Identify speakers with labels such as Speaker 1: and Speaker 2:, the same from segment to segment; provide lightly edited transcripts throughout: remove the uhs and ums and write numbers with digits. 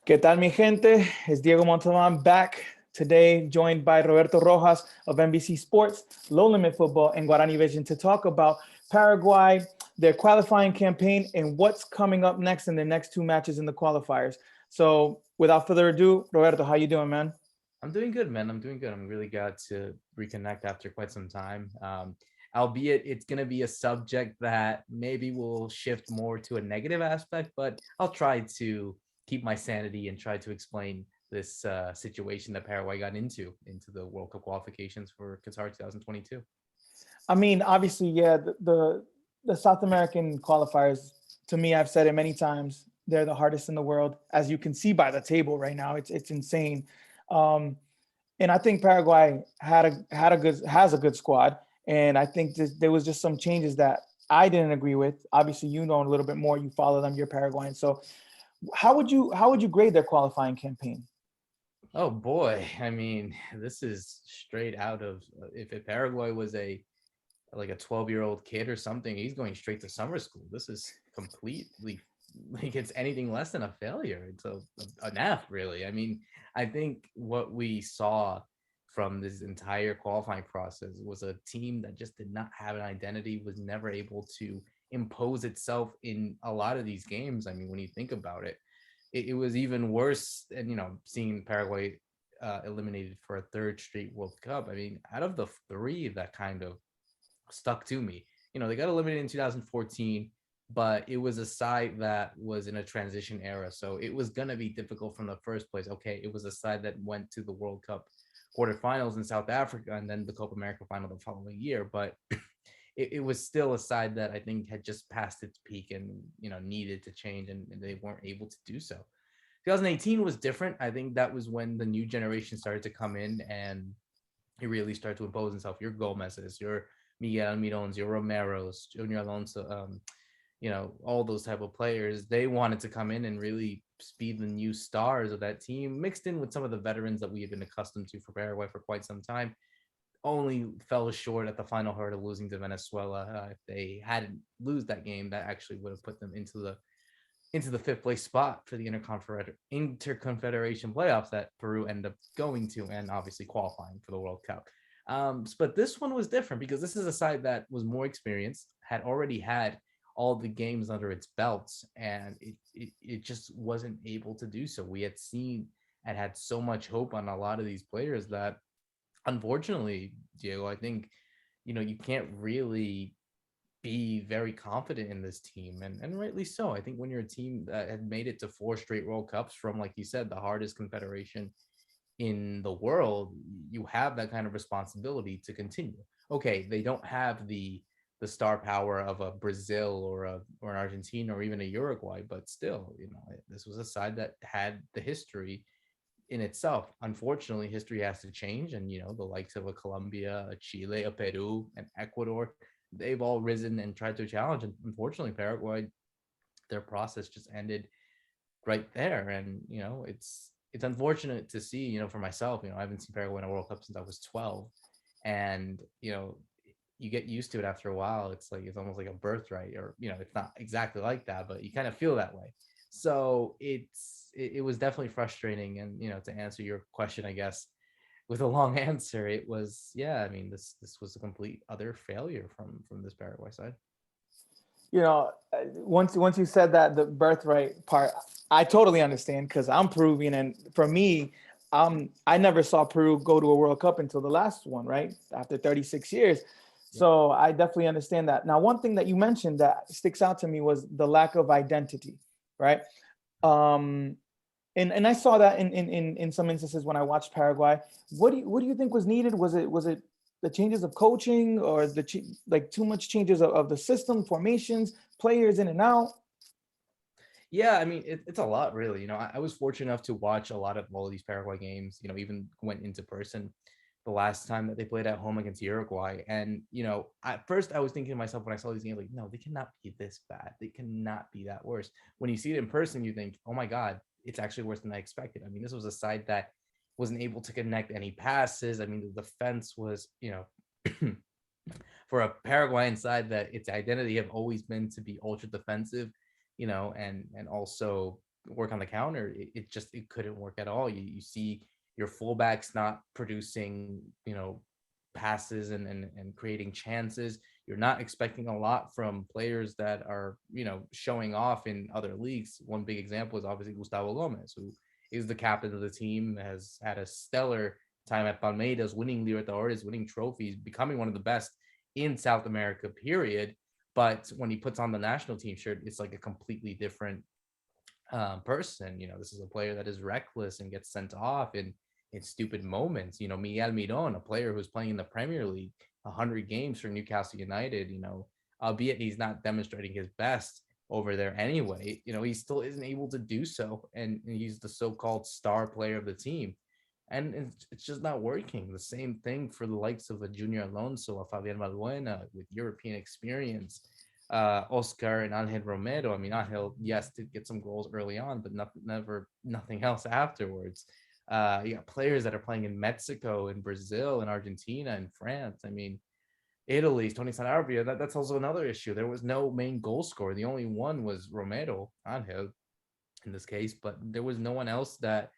Speaker 1: ¿Qué tal, mi gente? It's Diego Montalvan back today, joined by Roberto Rojas of NBC Sports, Low Limit Football, and Guarani Vision to talk about Paraguay, their qualifying campaign, and what's coming up next in the next two matches in the qualifiers. So, without further ado, Roberto, how you doing, man?
Speaker 2: I'm doing good, man. I'm doing good. I'm really glad to reconnect after quite some time. Albeit it's going to be a subject that maybe will shift more to a negative aspect, but I'll try to keep my sanity and try to explain this situation that Paraguay got into the World Cup qualifications for Qatar 2022.
Speaker 1: I mean, obviously, yeah, the South American qualifiers, to me, I've said it many times, they're the hardest in the world. As you can see by the table right now, it's insane. Um, and I think Paraguay has a good squad, and I think there was just some changes that I didn't agree with. Obviously, you know a little bit more. You follow them. You're Paraguayan. So, how would you grade their qualifying campaign?
Speaker 2: Oh boy, I mean, this is straight out of if Paraguay was a like a 12-year-old kid or something, he's going straight to summer school. This is completely like it's anything less than a failure. It's an F, really. I mean, I think what we saw from this entire qualifying process was a team that just did not have an identity, was never able to impose itself in a lot of these games. I mean, when you think about it, it was even worse. And, seeing Paraguay eliminated for a third straight World Cup. I mean, out of the three that kind of stuck to me. They got eliminated in 2014, but it was a side that was in a transition era. So it was going to be difficult from the first place. Okay, it was a side that went to the World Cup quarterfinals in South Africa and then the Copa America final the following year. But it was still a side that I think had just passed its peak and, needed to change, and they weren't able to do so. 2018 was different. I think that was when the new generation started to come in and he really started to impose himself. Your Gomez's, your Miguel Almiron's, your Romero's, Junior Alonso, all those type of players. They wanted to come in and really be the new stars of that team, mixed in with some of the veterans that we have been accustomed to for Paraguay for quite some time. Only fell short at the final hurdle, losing to Venezuela. If they hadn't lose that game, that actually would have put them into the fifth place spot for the interconfederation playoffs that Peru ended up going to, and obviously qualifying for the World Cup. But this one was different because this is a side that was more experienced, had already had all the games under its belts, and it just wasn't able to do so. We had seen and had so much hope on a lot of these players that, unfortunately, Diego, I think, you can't really be very confident in this team, and rightly so. I think when you're a team that had made it to four straight World Cups from, like you said, the hardest confederation in the world, you have that kind of responsibility to continue. Okay, they don't have the star power of a Brazil or an Argentina or even a Uruguay, but still, this was a side that had the history in itself. Unfortunately, history has to change, and the likes of a Colombia, a Chile, a Peru, and Ecuador, they've all risen and tried to challenge. And unfortunately, Paraguay, their process just ended right there. And it's unfortunate to see. For myself, I haven't seen Paraguay win a World Cup since I was 12, and you get used to it after a while. It's like it's almost like a birthright, or it's not exactly like that, but you kind of feel that way. So it was definitely frustrating. And to answer your question, I guess with a long answer, it was, yeah. I mean, this was a complete other failure from this Paraguay side.
Speaker 1: Once you said that the birthright part, I totally understand because I'm Peruvian, and for me, I never saw Peru go to a World Cup until the last one, right after 36 years.
Speaker 2: Yeah.
Speaker 1: So I definitely understand that. Now, one thing that you mentioned that sticks out to me was the lack of identity, right? Um, and I saw that in some instances when I watched Paraguay. What do you think was needed? Was it the changes of coaching, or like too much changes of the system, formations, players in and out?
Speaker 2: Yeah, I mean, it's a lot, really. I was fortunate enough to watch a lot of all of these Paraguay games. Even went into person the last time that they played at home against Uruguay. And at first I was thinking to myself when I saw these games, like, no, they cannot be this bad. They cannot be that worse. When you see it in person, you think, oh my God, it's actually worse than I expected. I mean, this was a side that wasn't able to connect any passes. I mean, the defense was, for a Paraguayan side that its identity have always been to be ultra defensive, and also work on the counter, it couldn't work at all. You see your fullbacks not producing, passes and creating chances. You're not expecting a lot from players that are, showing off in other leagues. One big example is obviously Gustavo Gomez, who is the captain of the team, has had a stellar time at Palmeiras, winning Libertadores, winning trophies, becoming one of the best in South America, period. But when he puts on the national team shirt, it's like a completely different person. This is a player that is reckless and gets sent off in stupid moments. Miguel Miron, a player who's playing in the Premier League, 100 games for Newcastle United, albeit he's not demonstrating his best over there anyway, he still isn't able to do so. And he's the so-called star player of the team. And it's just not working. The same thing for the likes of a Junior Alonso, a Fabian Balbuena with European experience, Oscar and Angel Romero. I mean, Angel, yes, did get some goals early on, but nothing else afterwards. You got players that are playing in Mexico, in Brazil, in Argentina, in France. I mean, Italy's Tony Sanabria. That's also another issue. There was no main goal scorer. The only one was Romero, Angel, in this case, but there was no one else that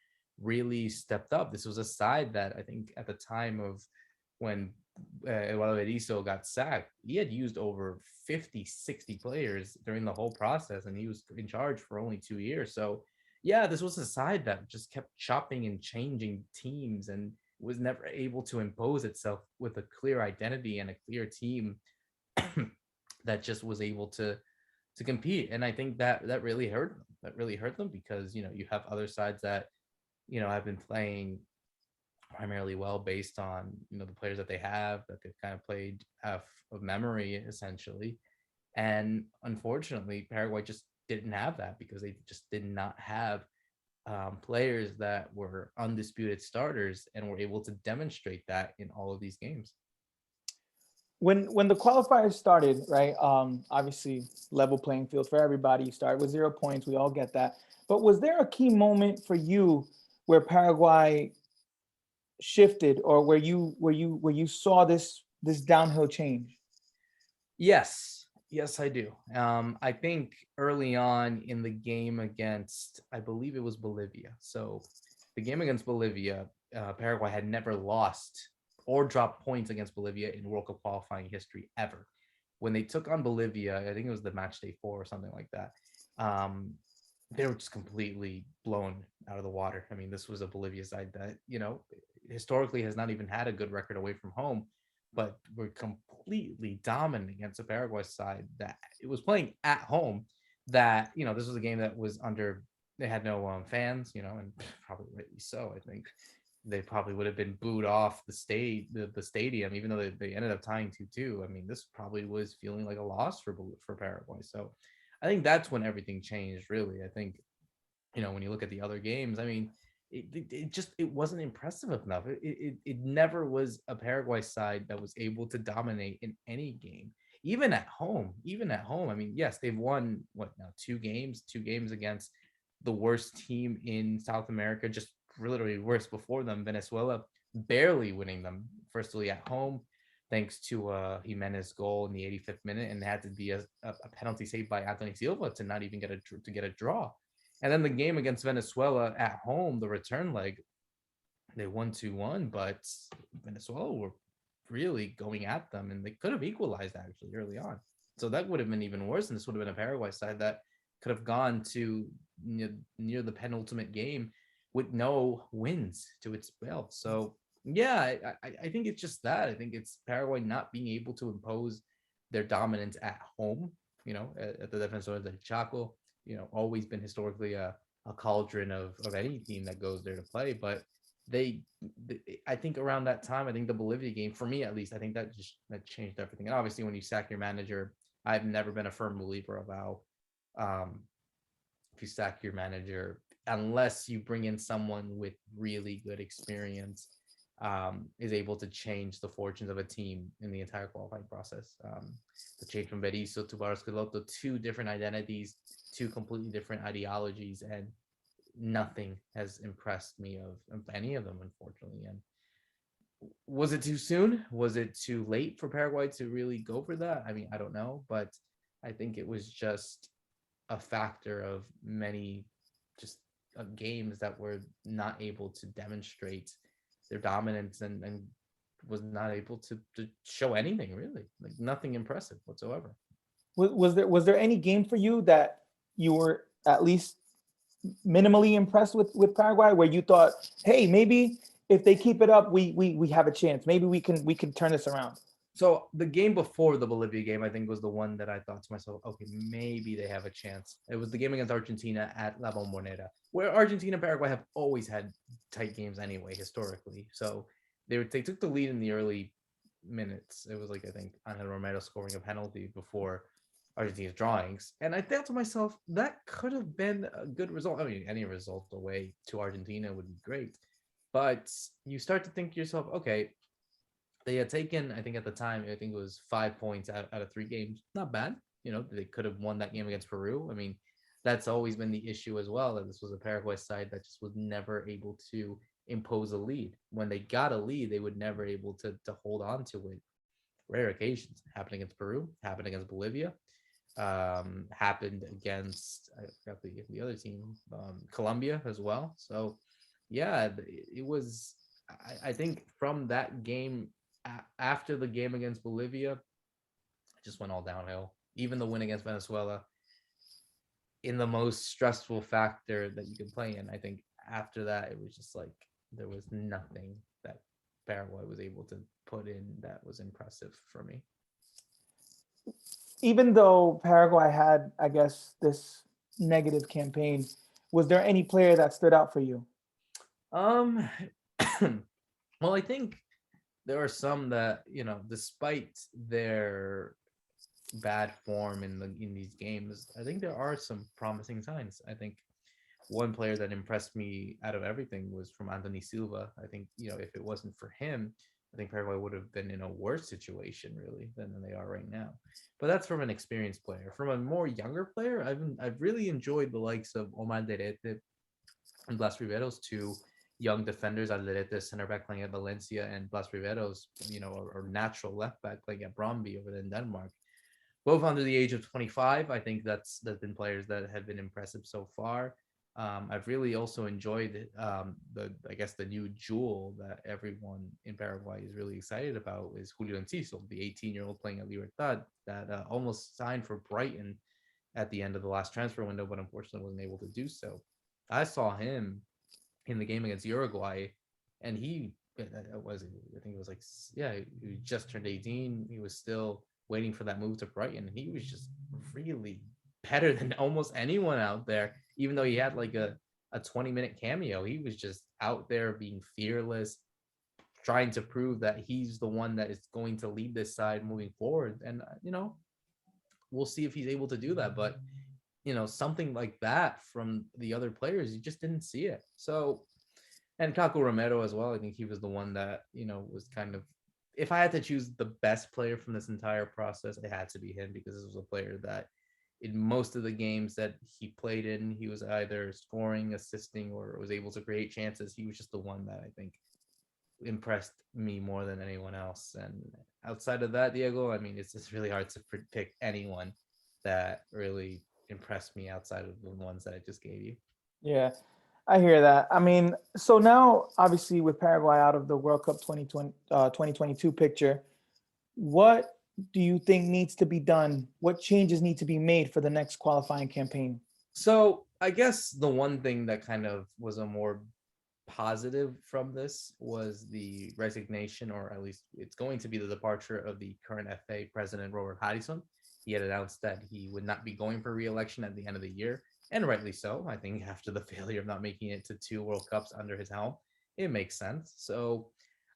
Speaker 2: really stepped up. This was a side that I think at the time of when Eduardo Berizzo got sacked, he had used over 50, 60 players during the whole process, and he was in charge for only 2 years. So yeah, this was a side that just kept chopping and changing teams and was never able to impose itself with a clear identity and a clear team that just was able to compete. And I think that really hurt them. That really hurt them because you have other sides that have been playing primarily well based on the players that they have, that they've kind of played half of memory essentially. And unfortunately, Paraguay just didn't have that because they just did not have players that were undisputed starters and were able to demonstrate that in all of these games.
Speaker 1: When the qualifiers started, right? Obviously, level playing field for everybody. You start with 0 points. We all get that. But was there a key moment for you where Paraguay shifted, or where you saw this downhill change?
Speaker 2: Yes, I do. I think early on in the game against, I believe it was Bolivia. So the game against Bolivia, Paraguay had never lost or dropped points against Bolivia in World Cup qualifying history ever. When they took on Bolivia, I think it was the match day 4 or something like that. They were just completely blown out of the water. I mean, this was a Bolivia side that, historically has not even had a good record away from home, but were completely dominant against a Paraguay side that it was playing at home. That, this was a game that was under, they had no fans, and probably rightly so. I think they probably would have been booed off the stadium, even though they ended up tying 2-2. I mean, this probably was feeling like a loss for Paraguay. So I think that's when everything changed, really. I think, when you look at the other games, I mean, it wasn't impressive enough. It never was a Paraguay side that was able to dominate in any game, even at home. I mean, yes, they've won what now, two games against the worst team in South America, just literally worse before them, Venezuela, barely winning them. Firstly at home, thanks to Jimenez goal in the 85th minute, and it had to be a penalty saved by Anthony Silva to not even get a draw. And then the game against Venezuela at home, the return leg, they won 2-1, but Venezuela were really going at them, and they could have equalized actually early on. So that would have been even worse, and this would have been a Paraguay side that could have gone to near the penultimate game with no wins to its belt. So yeah, I think it's just that. I think it's Paraguay not being able to impose their dominance at home, at the Defensores del Chaco. Always been historically a cauldron of any team that goes there to play. But I think around that time, I think the Bolivia game, for me at least, I think that changed everything. And obviously, when you sack your manager, I've never been a firm believer of how if you sack your manager, unless you bring in someone with really good experience, is able to change the fortunes of a team in the entire qualifying process. The change from Berizzo to Barros-Schelotto, two different identities, two completely different ideologies, and nothing has impressed me of any of them, unfortunately. And was it too soon? Was it too late for Paraguay to really go for that? I mean, I don't know, but I think it was just a factor of many just games that were not able to demonstrate their dominance and was not able to show anything really, like nothing impressive whatsoever.
Speaker 1: Was there any game for you that you were at least minimally impressed with Paraguay, where you thought, hey, maybe if they keep it up, we have a chance. Maybe we can turn this around.
Speaker 2: So the game before the Bolivia game, I think, was the one that I thought to myself, okay, maybe they have a chance. It was the game against Argentina at La Bombonera, where Argentina and Paraguay have always had tight games anyway, historically. So they took the lead in the early minutes. It was like, I think, Angel Romero scoring a penalty before Argentina's drawings. And I thought to myself, that could have been a good result. I mean, any result away to Argentina would be great. But you start to think to yourself, okay, they had taken, I think at the time, I think it was 5 points out of 3 games. Not bad. They could have won that game against Peru. I mean, that's always been the issue as well, that this was a Paraguay side that just was never able to impose a lead. When they got a lead, they would never able to hold on to it. Rare occasions. Happened against Peru, happened against Bolivia, happened against, I forgot the other team, Colombia as well. So yeah, it was, I think from that game, after the game against Bolivia, it just went all downhill. Even the win against Venezuela, in the most stressful factor that you can play in, I think after that, it was just like there was nothing that Paraguay was able to put in that was impressive for me.
Speaker 1: Even though Paraguay had, I guess, this negative campaign, was there any player that stood out for you?
Speaker 2: Um, well, I think there are some that, despite their bad form in these games, I think there are some promising signs. I think one player that impressed me out of everything was from Anthony Silva. I think, if it wasn't for him, I think Paraguay would have been in a worse situation really than they are right now. But that's from an experienced player. From a more younger player, I've really enjoyed the likes of Omar Derete and Blas Riveros, two young defenders. Alderete, center back playing at Valencia, and Blas Riveros, or natural left back playing at Bromby over in Denmark. Both under the age of 25. I think that's been players that have been impressive so far. I've really also enjoyed I guess the new jewel that everyone in Paraguay is really excited about is Julio Enciso, the 18-year-old playing at Libertad that almost signed for Brighton at the end of the last transfer window, but unfortunately wasn't able to do so. I saw him in the game against Uruguay, and he was, I think it was like, yeah, he just turned 18. He was still waiting for that move to Brighton, and he was just really better than almost anyone out there. Even though he had like a 20-minute cameo, he was just out there being fearless, trying to prove that he's the one that is going to lead this side moving forward. And we'll see if he's able to do that. But something like that from the other players, you just didn't see it. So, and Caco Romero as well, I think he was the one that, was kind of, if I had to choose the best player from this entire process, it had to be him, because this was a player that in most of the games that he played in, he was either scoring, assisting, or was able to create chances. He was just the one that I think impressed me more than anyone else. And outside of that, Diego, I mean, it's just really hard to pick anyone that really impressed me outside of the ones that I just gave you.
Speaker 1: Yeah, I hear that. I mean, so now obviously with Paraguay out of the World Cup 2022 picture, what do you think needs to be done? What changes need to be made for the next qualifying campaign?
Speaker 2: So I guess the one thing that kind of was a more positive from this was the resignation, or at least it's going to be the departure of the current FA president, Robert Harrison. He had announced that he would not be going for re-election at the end of the year, and rightly so. I think after the failure of not making it to 2 World Cups under his helm, it makes sense. So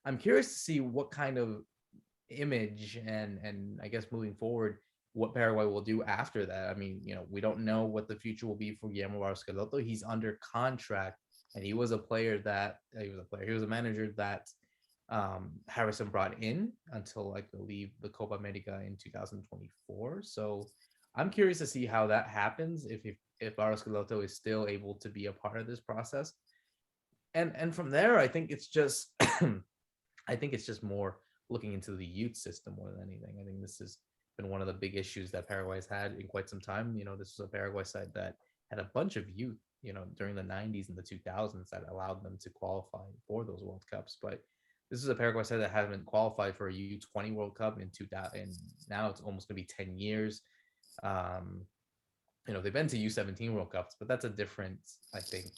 Speaker 2: I'm curious to see what kind of image and I guess moving forward, what Paraguay will do after that. I mean, we don't know what the future will be for Guillermo Barros Schelotto. He's under contract, and he was a manager that Harrison brought in until I believe the Copa America in 2024. So I'm curious to see how that happens, if Barros Schelotto is still able to be a part of this process. And from there, I think it's just I think it's just more looking into the youth system more than anything. I think this has been one of the big issues that Paraguay has had in quite some time. This was a Paraguay side that had a bunch of youth during the 90s and the 2000s that allowed them to qualify for those World Cups. But this is a Paraguay side that hasn't qualified for a U20 World Cup in 2000, and now it's almost going to be 10 years. Um, they've been to U17 World Cups, but that's a different, I think,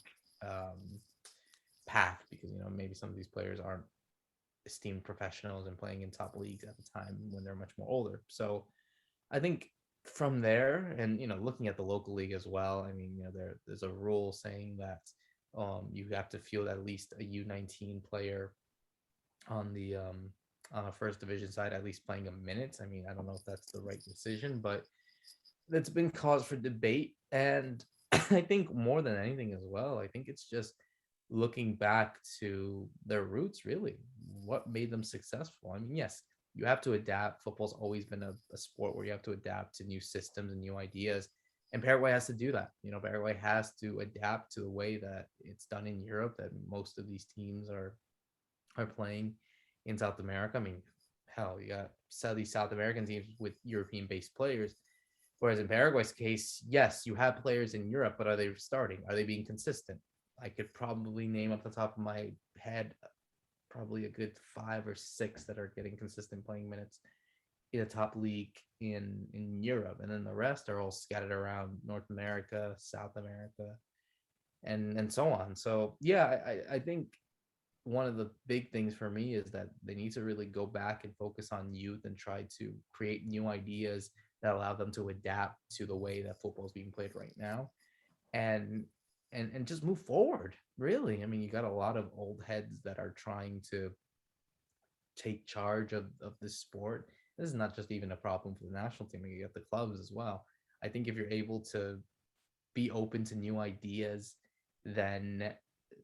Speaker 2: path, because maybe some of these players aren't esteemed professionals and playing in top leagues at the time when they're much more older. So I think from there, and looking at the local league as well, I mean, there's a rule saying that you have to field at least a U19 player on a first division side, at least playing a minute. I mean, I don't know if that's the right decision, but that's been cause for debate. And I think more than anything as well, I think it's just looking back to their roots, really, what made them successful. I mean, yes, you have to adapt. Football's always been a sport where you have to adapt to new systems and new ideas. And Paraguay has to do that. Paraguay has to adapt to the way that it's done in Europe, that most of these teams are playing in South America. I mean, hell, you got these South American teams with European-based players. Whereas in Paraguay's case, yes, you have players in Europe, but are they starting? Are they being consistent? I could probably name off the top of my head probably a good 5 or 6 that are getting consistent playing minutes in a top league in Europe. And then the rest are all scattered around North America, South America, and so on. So yeah, I think one of the big things for me is that they need to really go back and focus on youth and try to create new ideas that allow them to adapt to the way that football is being played right now, and just move forward, really. I mean, you got a lot of old heads that are trying to take charge of this sport. This is not just even a problem for the national team. You got the clubs as well. I think if you're able to be open to new ideas, then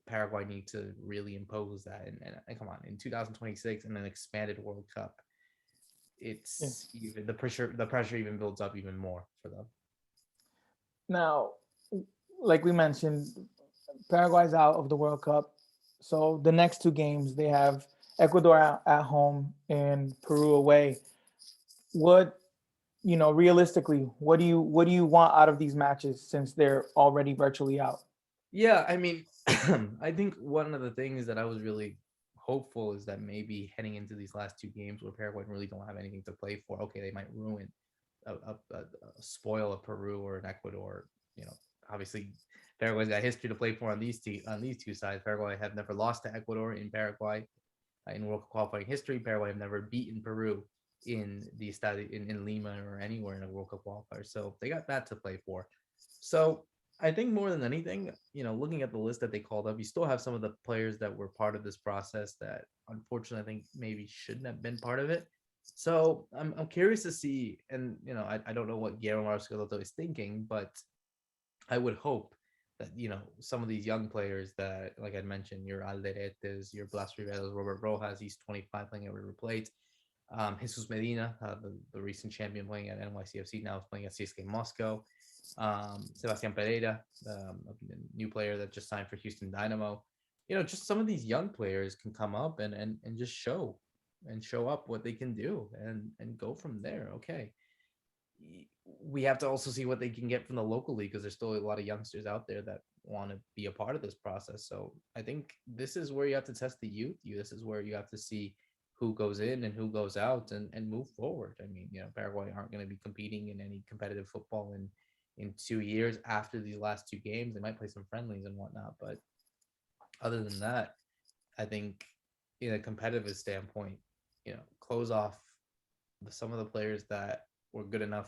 Speaker 2: Paraguay need to really impose that. And come on, in 2026 and an expanded World Cup, it's even the pressure even builds up even more for them.
Speaker 1: Now, like we mentioned, Paraguay's out of the World Cup. So the next 2 games, they have Ecuador at home and Peru away. What, realistically, what do you want out of these matches since they're already virtually out?
Speaker 2: Yeah, I mean, I think one of the things that I was really hopeful is that maybe heading into these last 2 games where Paraguay really don't have anything to play for, okay, they might ruin a spoil of Peru or an Ecuador. Obviously Paraguay's got history to play for on these two sides. Paraguay have never lost to Ecuador in Paraguay in World Cup qualifying history. Paraguay have never beaten Peru in the in Lima or anywhere in a World Cup qualifier. So they got that to play for. So I think more than anything, looking at the list that they called up, you still have some of the players that were part of this process that unfortunately I think maybe shouldn't have been part of it. So I'm curious to see, and I don't know what Guillermo Scalotto is thinking, but I would hope that some of these young players that, like I mentioned, your Alderetes, your Blas Riveros, Robert Rojas, he's 25 playing at River Plate. Jesus Medina, the recent champion playing at NYCFC, now is playing at CSK Moscow. Sebastian Pereira, a new player that just signed for Houston Dynamo. Just some of these young players can come up and just show up what they can do and go from there. Okay. We have to also see what they can get from the local league, because there's still a lot of youngsters out there that want to be a part of this process. So I think this is where you have to test the youth. This is where you have to see who goes in and who goes out and move forward. I mean, Paraguay aren't going to be competing in any competitive football in 2 years after these last 2 games. They might play some friendlies and whatnot, but other than that, I think in a competitive standpoint, close off some of the players that were good enough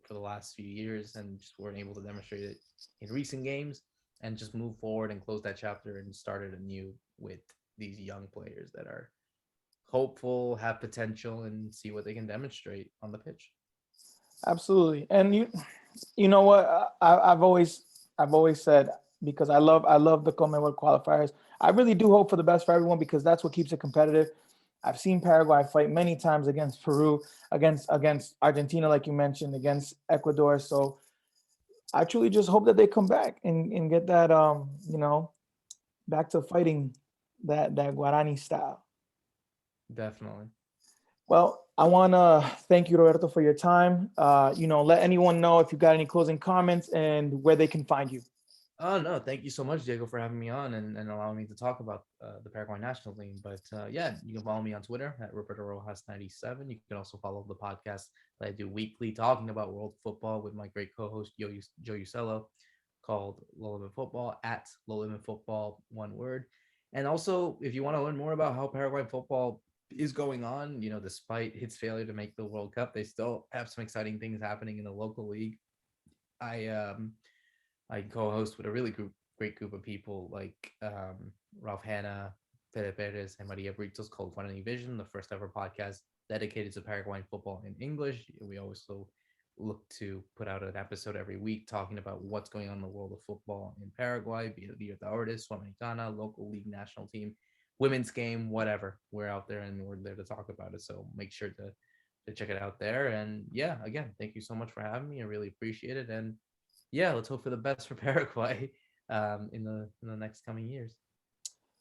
Speaker 2: for the last few years and just weren't able to demonstrate it in recent games, and just move forward and close that chapter and start it anew with these young players that are hopeful, have potential, and see what they can demonstrate on the pitch.
Speaker 1: Absolutely. And you know what, I've always said, because I love the conmebol qualifiers, I really do hope for the best for everyone, because that's what keeps it competitive. I've seen Paraguay fight many times against Peru, against Argentina, like you mentioned, against Ecuador. So I truly just hope that they come back and get that, back to fighting that Guarani style.
Speaker 2: Definitely.
Speaker 1: Well, I want to thank you, Roberto, for your time. Let anyone know if you got any closing comments and where they can find you.
Speaker 2: Oh no, thank you so much, Diego, for having me on and allowing me to talk about the Paraguay national team. But yeah, you can follow me on Twitter at Roberto Rojas 97. You can also follow the podcast that I do weekly, talking about world football with my great co-host Joe Usello, called Low Limit Football at Low Limit Football, one word. And also, if you want to learn more about how Paraguay football is going on, despite its failure to make the World Cup, they still have some exciting things happening in the local league. I um I co-host with a really great group of people like Ralph Hanna, Fede Perez, and Maria Britos, called Guarani Vision, the first ever podcast dedicated to Paraguayan football in English. We also look to put out an episode every week talking about what's going on in the world of football in Paraguay, be it Libertadores, Sudamericana, local league, national team, women's game, whatever. We're out there and we're there to talk about it. So make sure to check it out there. And yeah, again, thank you so much for having me. I really appreciate it. And yeah, let's hope for the best for Paraguay in the next coming years.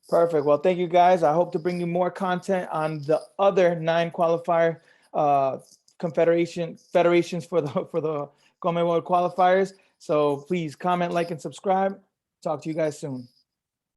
Speaker 1: Perfect. Well, thank you guys. I hope to bring you more content on the other 9 qualifier uh, federations for the conmebol qualifiers. So please comment, like, and subscribe. Talk to you guys soon.